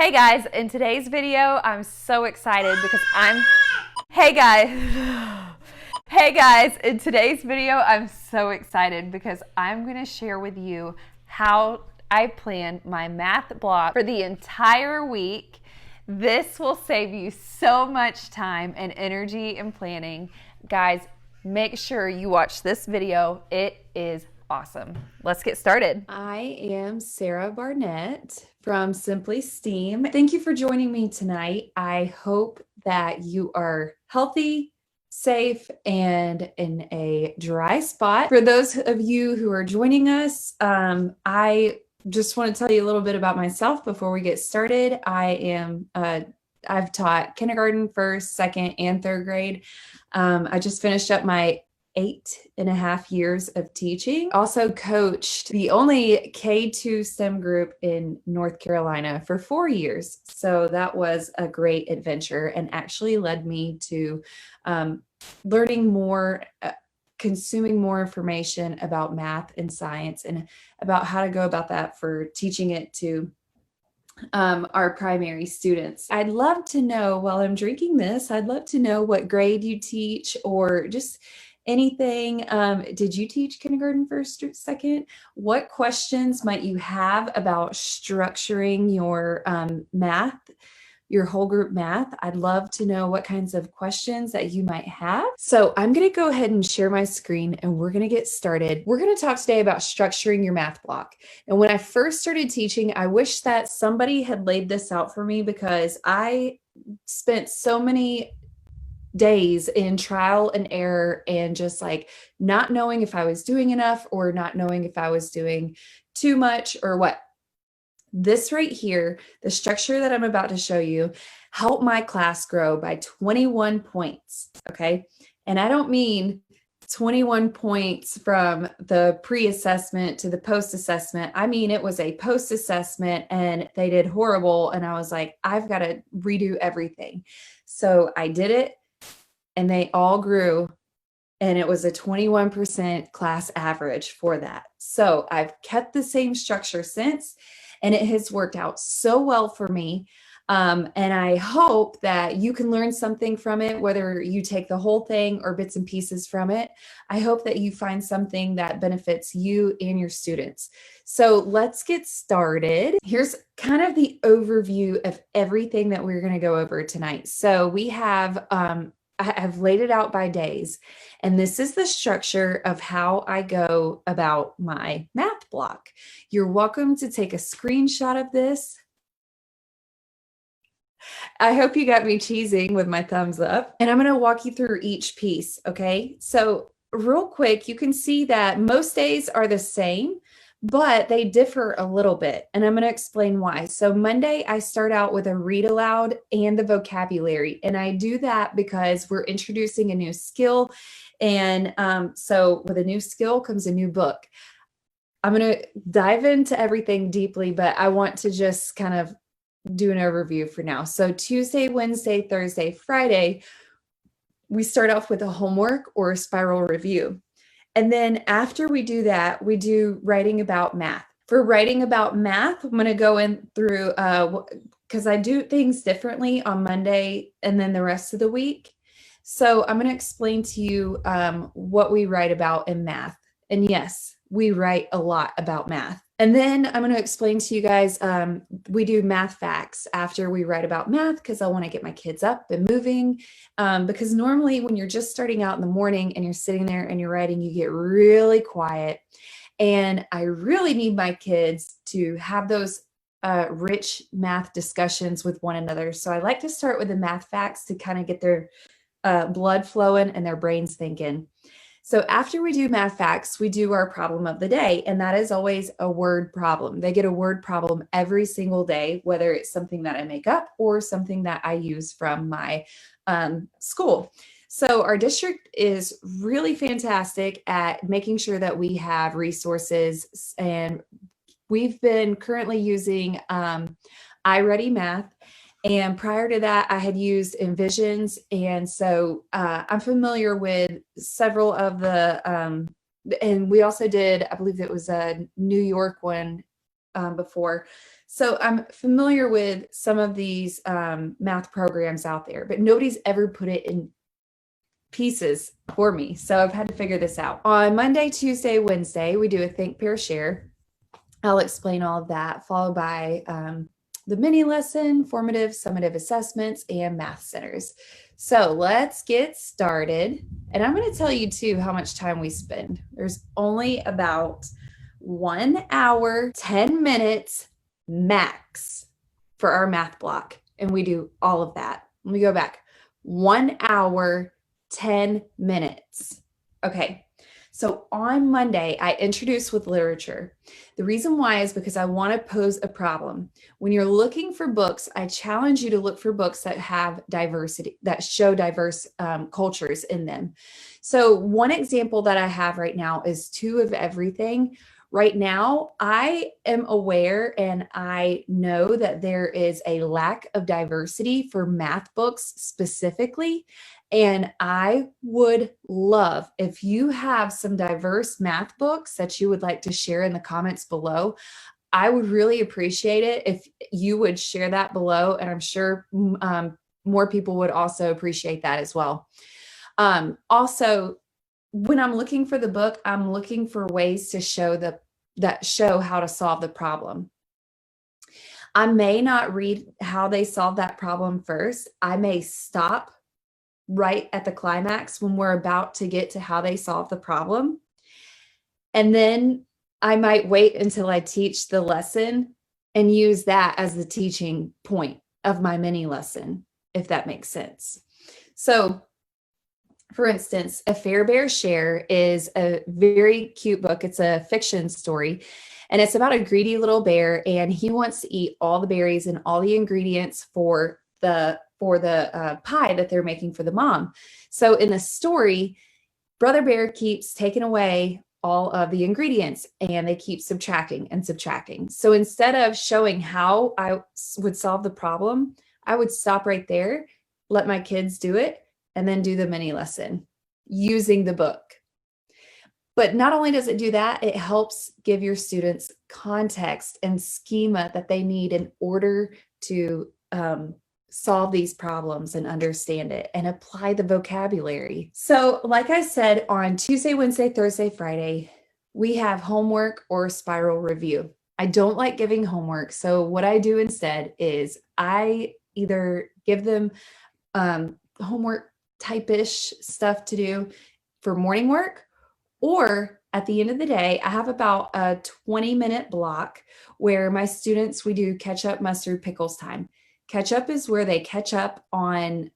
Hey guys, in today's video, I'm so excited because Hey guys. Hey guys, in today's video, I'm so excited because I'm going to share with you how I planned my math block for the entire week. This will save you so much time and energy in planning. Guys, make sure you watch this video. It is awesome. Let's get started. I am Sarah Barnett from Simply STEAM. Thank you for joining me tonight. I hope that you are healthy, safe, and in a dry spot. For those of you who are joining us, I just want to tell you a little bit about myself before we get started. I've taught kindergarten, first, second, and third grade. I just finished up my 8.5 years of teaching. Also coached the only K2 STEM group in North Carolina for 4 years. So that was a great adventure and actually led me to learning more, consuming more information about math and science and about how to go about that for teaching it to our primary students. I'd love to know, while I'm drinking this, I'd love to know what grade you teach or just anything. Did you teach kindergarten, first, or second? What questions might you have about structuring your math, your whole group math? I'd love to know what kinds of questions that you might have. So I'm going to go ahead and share my screen and we're going to get started. We're going to talk today about structuring your math block. And when I first started teaching, I wish that somebody had laid this out for me because I spent so many days in trial and error and just like not knowing if I was doing enough or not knowing if I was doing too much or what. This right here, the structure that I'm about to show you, helped my class grow by 21 points, okay? And I don't mean 21 points from the pre-assessment to the post-assessment. I mean, it was a post-assessment and they did horrible. And I was like, I've got to redo everything. So I did it and they all grew. And it was a 21% class average for that. So I've kept the same structure since, and it has worked out so well for me. And I hope that you can learn something from it, whether you take the whole thing or bits and pieces from it. I hope that you find something that benefits you and your students. So let's get started. Here's kind of the overview of everything that we're going to go over tonight. So we have, I've laid it out by days, and this is the structure of how I go about my math block. You're welcome to take a screenshot of this. I hope you got me cheesing with my thumbs up, and I'm going to walk you through each piece, okay? So real quick, you can see that most days are the same, but they differ a little bit, and I'm going to explain why. So Monday, I start out with a read aloud and the vocabulary, and I do that because we're introducing a new skill, and so with a new skill comes a new book. I'm going to dive into everything deeply, but I want to just kind of do an overview for now. So Tuesday, Wednesday, Thursday, Friday, we start off with a homework or a spiral review. And then after we do that, we do writing about math. For writing about math, I'm going to go in through, because I do things differently on Monday and then the rest of the week. So I'm going to explain to you what we write about in math. And yes, we write a lot about math. And then I'm going to explain to you guys, we do math facts after we write about math because I want to get my kids up and moving. Because normally when you're just starting out in the morning and you're sitting there and you're writing, you get really quiet. And I really need my kids to have those rich math discussions with one another. So I like to start with the math facts to kind of get their blood flowing and their brains thinking. So after we do math facts, we do our problem of the day, and that is always a word problem. They get a word problem every single day, whether it's something that I make up or something that I use from my school. So our district is really fantastic at making sure that we have resources, and we've been currently using iReady Math. And prior to that, I had used Envisions. And so I'm familiar with several of the, and we also did, I believe it was a New York one before. So I'm familiar with some of these math programs out there, but nobody's ever put it in pieces for me. So I've had to figure this out. On Monday, Tuesday, Wednesday, we do a think, pair, share. I'll explain all of that, followed by the mini lesson, formative, summative assessments, and math centers. So let's get started. And I'm going to tell you too how much time we spend. There's only about 1 hour, 10 minutes max for our math block. And we do all of that. Let me go back. 1 hour, 10 minutes. Okay. So on Monday, I introduce with literature. The reason why is because I want to pose a problem. When you're looking for books, I challenge you to look for books that have diversity, that show diverse cultures in them. So one example that I have right now is Two of Everything. Right now, I am aware and I know that there is a lack of diversity for math books specifically. And I would love if you have some diverse math books that you would like to share in the comments below. I would really appreciate it if you would share that below. And I'm sure more people would also appreciate that as well. Also, when I'm looking for the book, I'm looking for ways to show how to solve the problem. I may not read how they solve that problem first. I may stop right at the climax when we're about to get to how they solve the problem. And then I might wait until I teach the lesson and use that as the teaching point of my mini lesson, if that makes sense. So for instance, A Fair Bear Share is a very cute book. It's a fiction story, and it's about a greedy little bear, and he wants to eat all the berries and all the ingredients for the pie that they're making for the mom. So in the story, Brother Bear keeps taking away all of the ingredients, and they keep subtracting and subtracting. So instead of showing how I would solve the problem, I would stop right there, let my kids do it, and then do the mini lesson using the book. But not only does it do that, it helps give your students context and schema that they need in order to solve these problems and understand it and apply the vocabulary. So like I said, on Tuesday, Wednesday, Thursday, Friday, we have homework or spiral review. I don't like giving homework. So what I do instead is I either give them homework type-ish stuff to do for morning work, or at the end of the day, I have about a 20-minute block where my students, we do ketchup, mustard, pickles time. Ketchup is where they catch up on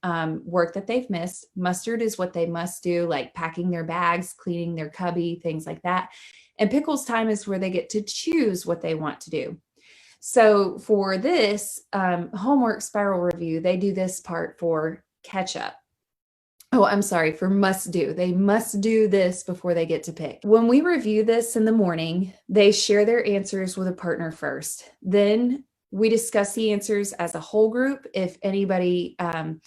work that they've missed. Mustard is what they must do, like packing their bags, cleaning their cubby, things like that. And pickles time is where they get to choose what they want to do. So for this homework spiral review, they do this part for ketchup. Oh, I'm sorry, for must do. They must do this before they get to pick. When we review this in the morning, they share their answers with a partner first. Then we discuss the answers as a whole group. If anybody, had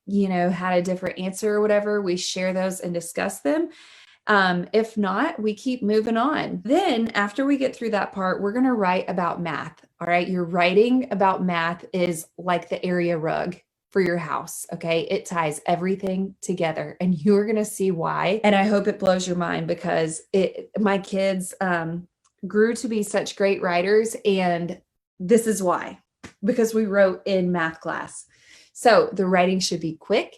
a different answer or whatever, we share those and discuss them. If not, we keep moving on. Then after we get through that part, we're going to write about math. All right. Your writing about math is like the area rug for your house. Okay. It ties everything together, and you're going to see why. And I hope it blows your mind, because my kids grew to be such great writers. And this is why, because we wrote in math class. So the writing should be quick,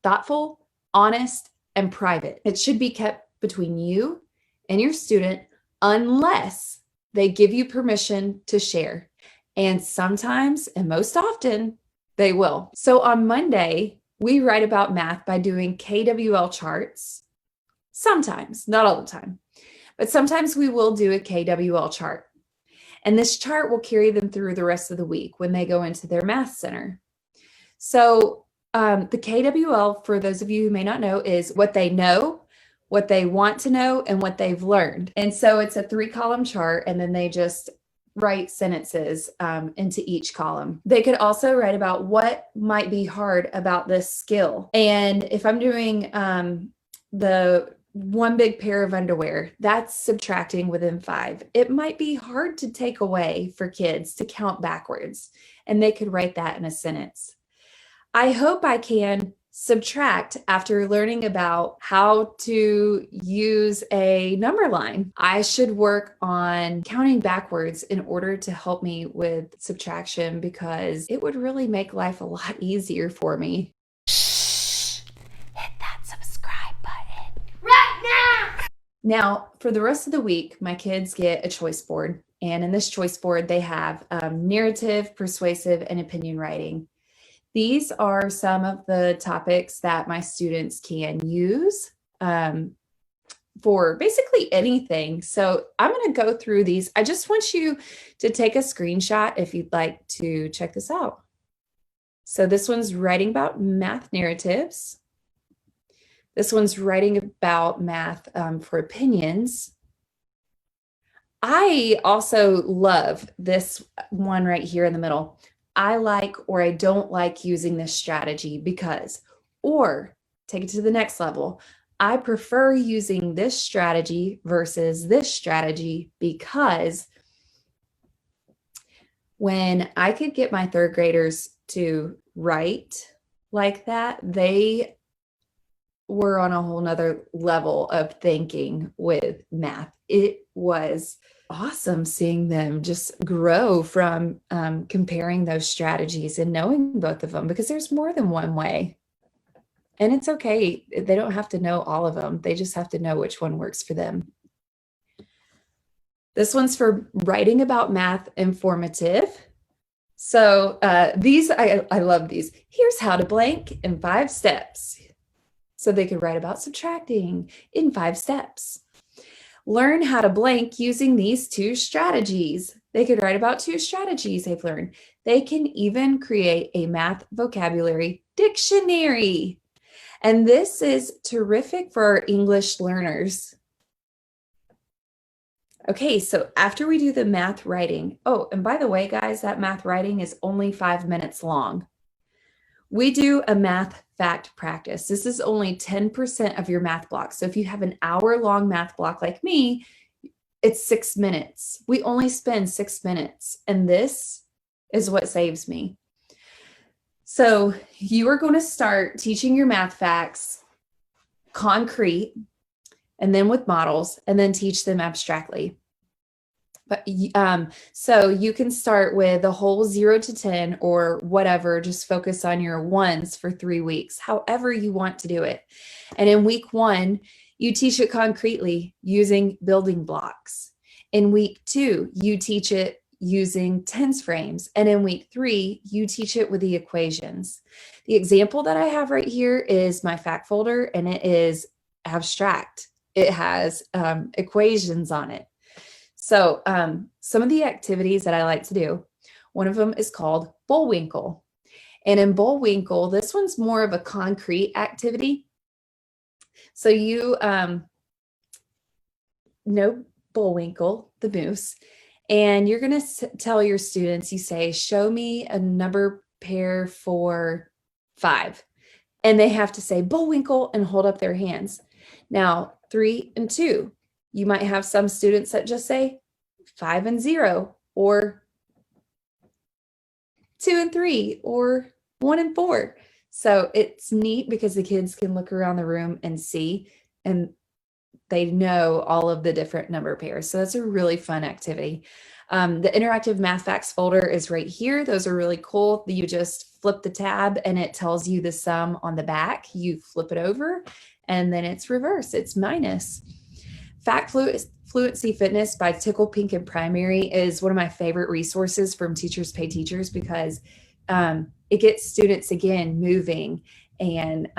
thoughtful, honest, and private. It should be kept between you and your student unless they give you permission to share. And sometimes, and most often, they will. So on Monday, we write about math by doing KWL charts. Sometimes, not all the time, but sometimes we will do a KWL chart. And this chart will carry them through the rest of the week when they go into their math center. So the KWL, for those of you who may not know, is what they know, what they want to know, and what they've learned. And so it's a 3-column chart, and then they just write sentences into each column. They could also write about what might be hard about this skill. And if I'm doing the one big pair of underwear. That's subtracting within 5. It might be hard to take away for kids to count backwards, and they could write that in a sentence. I hope I can subtract after learning about how to use a number line. I should work on counting backwards in order to help me with subtraction because it would really make life a lot easier for me. Hit that subscribe button right now. Now, for the rest of the week, my kids get a choice board. And in this choice board, they have narrative, persuasive, and opinion writing. These are some of the topics that my students can use for basically anything. So I'm going to go through these. I just want you to take a screenshot if you'd like to check this out. So this one's writing about math narratives. This one's writing about math for opinions. I also love this one right here in the middle. I like or I don't like using this strategy because, or take it to the next level. I prefer using this strategy versus this strategy because when I could get my third graders to write like that, they were on a whole nother level of thinking with math. It was awesome seeing them just grow from comparing those strategies and knowing both of them, because there's more than one way. And it's okay. They don't have to know all of them. They just have to know which one works for them. This one's for writing about math informative. So these, I love these. Here's how to blank in 5 steps. So they could write about subtracting in 5 steps. Learn how to blank using these 2 strategies. They could write about 2 strategies they've learned. They can even create a math vocabulary dictionary. And this is terrific for our English learners. Okay, so after we do the math writing, oh, and by the way, guys, that math writing is only 5 minutes long. We do a math fact practice. This is only 10% of your math block. So if you have an hour-long math block like me, it's 6 minutes. We only spend 6 minutes, and this is what saves me. So you are going to start teaching your math facts concrete, and then with models, and then teach them abstractly. But so you can start with the whole 0 to 10 or whatever, just focus on your ones for 3 weeks, however you want to do it. And in week 1, you teach it concretely using building blocks. In week 2, you teach it using tens frames. And in week 3, you teach it with the equations. The example that I have right here is my fact folder, and it is abstract. It has equations on it. So some of the activities that I like to do, one of them is called Bullwinkle. And in Bullwinkle, this one's more of a concrete activity. So you know Bullwinkle, the moose, and you're going to tell your students, you say, show me a number pair for 5. And they have to say Bullwinkle and hold up their hands. Now, 3 and 2. You might have some students that just say 5 and 0, or 2 and 3, or 1 and 4. So it's neat because the kids can look around the room and see, and they know all of the different number pairs. So that's a really fun activity. The interactive math facts folder is right here. Those are really cool. You just flip the tab and it tells you the sum on the back. You flip it over and then it's reverse. It's minus. Fact Fluency Fitness by Tickle Pink and Primary is one of my favorite resources from Teachers Pay Teachers because it gets students, again, moving and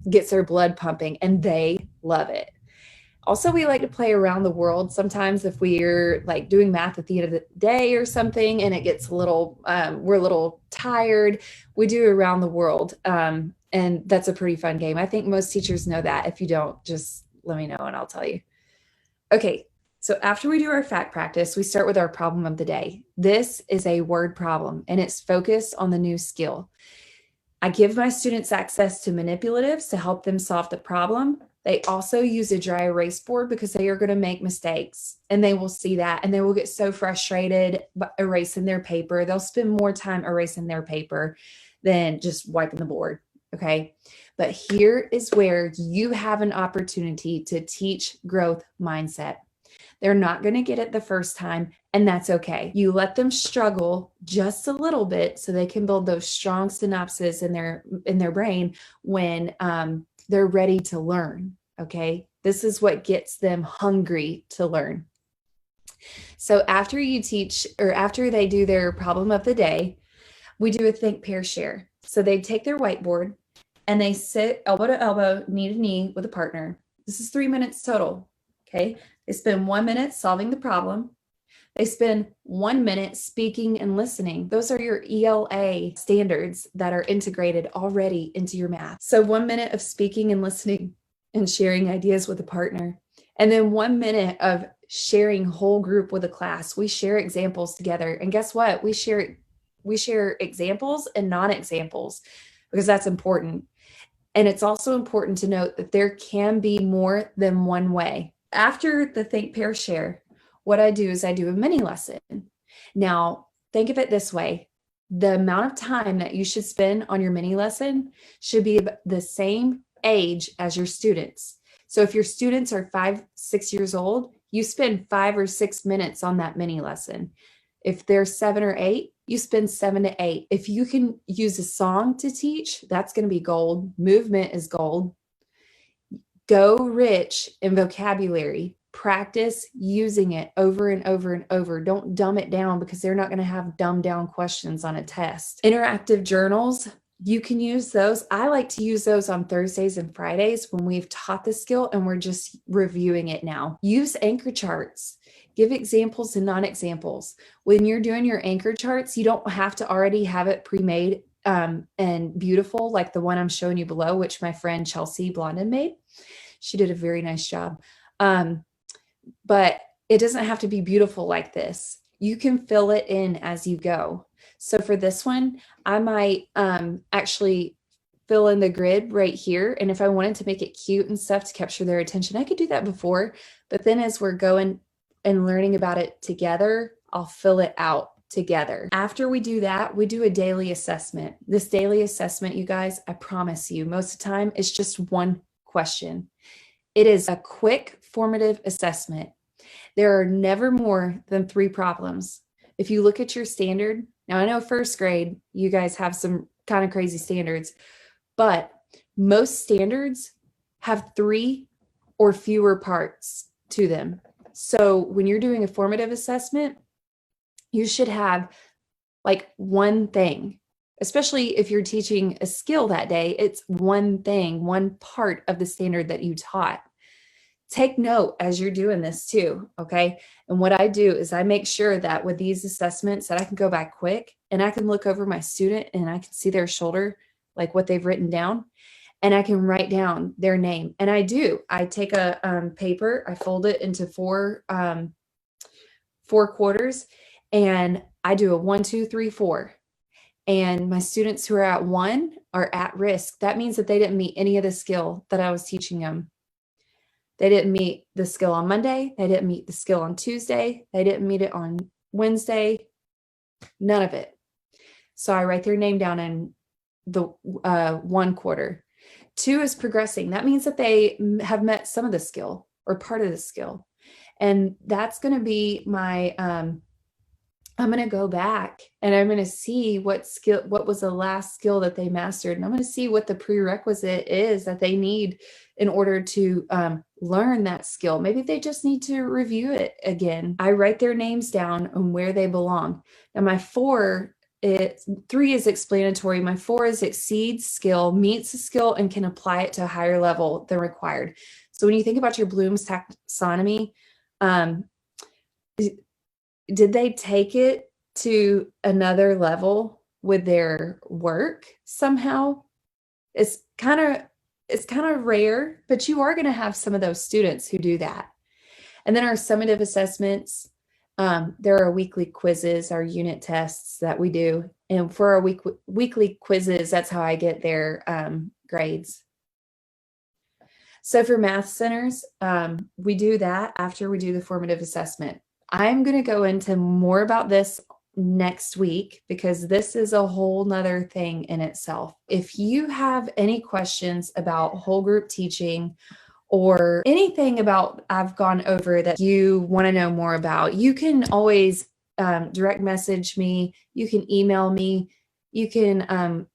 gets their blood pumping, and they love it. Also, we like to play around the world sometimes if we're like doing math at the end of the day or something and it gets a little, we're a little tired. We do around the world, and that's a pretty fun game. I think most teachers know that. If you don't, just let me know and I'll tell you. Okay, so after we do our fact practice, we start with our problem of the day. This is a word problem, and it's focused on the new skill. I give my students access to manipulatives to help them solve the problem. They also use a dry erase board because they are going to make mistakes, and they will see that, and they will get so frustrated erasing their paper. They'll spend more time erasing their paper than just wiping the board. Okay. But here is where you have an opportunity to teach growth mindset. They're not going to get it the first time, and that's okay. You let them struggle just a little bit so they can build those strong synapses in their brain when they're ready to learn. Okay. This is what gets them hungry to learn. So after you teach, or after they do their problem of the day, we do a think, pair, share. So they take their whiteboard and they sit elbow to elbow, knee to knee with a partner. This is 3 minutes total. Okay. They spend 1 minute solving the problem. They spend 1 minute speaking and listening. Those are your ELA standards that are integrated already into your math. So 1 minute of speaking and listening and sharing ideas with a partner. And then 1 minute of sharing whole group with a class. We share examples together. And guess what? We share examples and non-examples because that's important. And it's also important to note that there can be more than one way. After the think, pair, share, what I do is I do a mini lesson. Now, think of it this way. The amount of time that you should spend on your mini lesson should be the same age as your students. So if your students are 5, 6 years old, you spend 5 or 6 minutes on that mini lesson. If they're 7 or 8, you spend 7 to 8. If you can use a song to teach, that's going to be gold. Movement is gold. Go rich in vocabulary. Practice using it over and over and over. Don't dumb it down because they're not going to have dumbed down questions on a test. Interactive journals, you can use those. I like to use those on Thursdays and Fridays when we've taught the skill and we're just reviewing it now. Use anchor charts. Give examples and non-examples. When you're doing your anchor charts, you don't have to already have it pre-made and beautiful like the one I'm showing you below, which my friend Chelsea Blondin made. She did a very nice job. But it doesn't have to be beautiful like this. You can fill it in as you go. So for this one, I might actually fill in the grid right here. And if I wanted to make it cute and stuff to capture their attention, I could do that before. But then as we're going and learning about it together, I'll fill it out together. After we do that, we do a daily assessment. This daily assessment, you guys, I promise you, most of the time it's just one question. It is a quick formative assessment. There are never more than 3 problems. If you look at your standard, now I know first grade, you guys have some kind of crazy standards, but most standards have 3 or fewer parts to them. So when you're doing a formative assessment, you should have like one thing, especially if you're teaching a skill that day, it's one thing, one part of the standard that you taught. Take note as you're doing this too, okay? And what I do is I make sure that with these assessments that I can go back quick and I can look over my student and I can see their shoulder, like what they've written down, and I can write down their name. And I do. I take a paper, I fold it into 4 quarters, and I do a 1, 2, 3, 4. And my students who are at 1 are at risk. That means that they didn't meet any of the skill that I was teaching them. They didn't meet the skill on Monday. They didn't meet the skill on Tuesday. They didn't meet it on Wednesday. None of it. So I write their name down in the 1 quarter. 2 is progressing. That means that they have met some of the skill or part of the skill. And that's going to be my, I'm going to go back and I'm going to see what was the last skill that they mastered. And I'm going to see what the prerequisite is that they need in order to learn that skill. Maybe they just need to review it again. I write their names down on where they belong. Now my 3 is explanatory. My 4 is exceeds skill, meets the skill, and can apply it to a higher level than required. So when you think about your Bloom's taxonomy, did they take it to another level with their work somehow? It's kind of rare, but you are going to have some of those students who do that. And then our summative assessments, there are weekly quizzes, our unit tests that we do. And for our weekly quizzes, that's how I get their grades. So for math centers, we do that after we do the formative assessment. I'm going to go into more about this next week because this is a whole nother thing in itself. If you have any questions about whole group teaching or anything about I've gone over that you want to know more about, you can always direct message me. You can email me. You can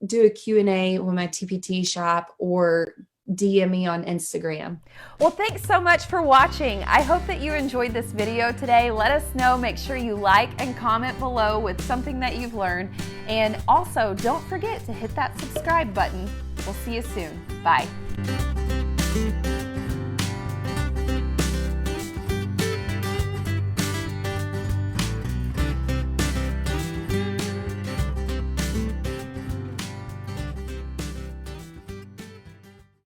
do a Q&A with my TPT shop or DM me on Instagram. Well, thanks so much for watching. I hope that you enjoyed this video today. Let us know. Make sure you like and comment below with something that you've learned. And also, don't forget to hit that subscribe button. We'll see you soon. Bye.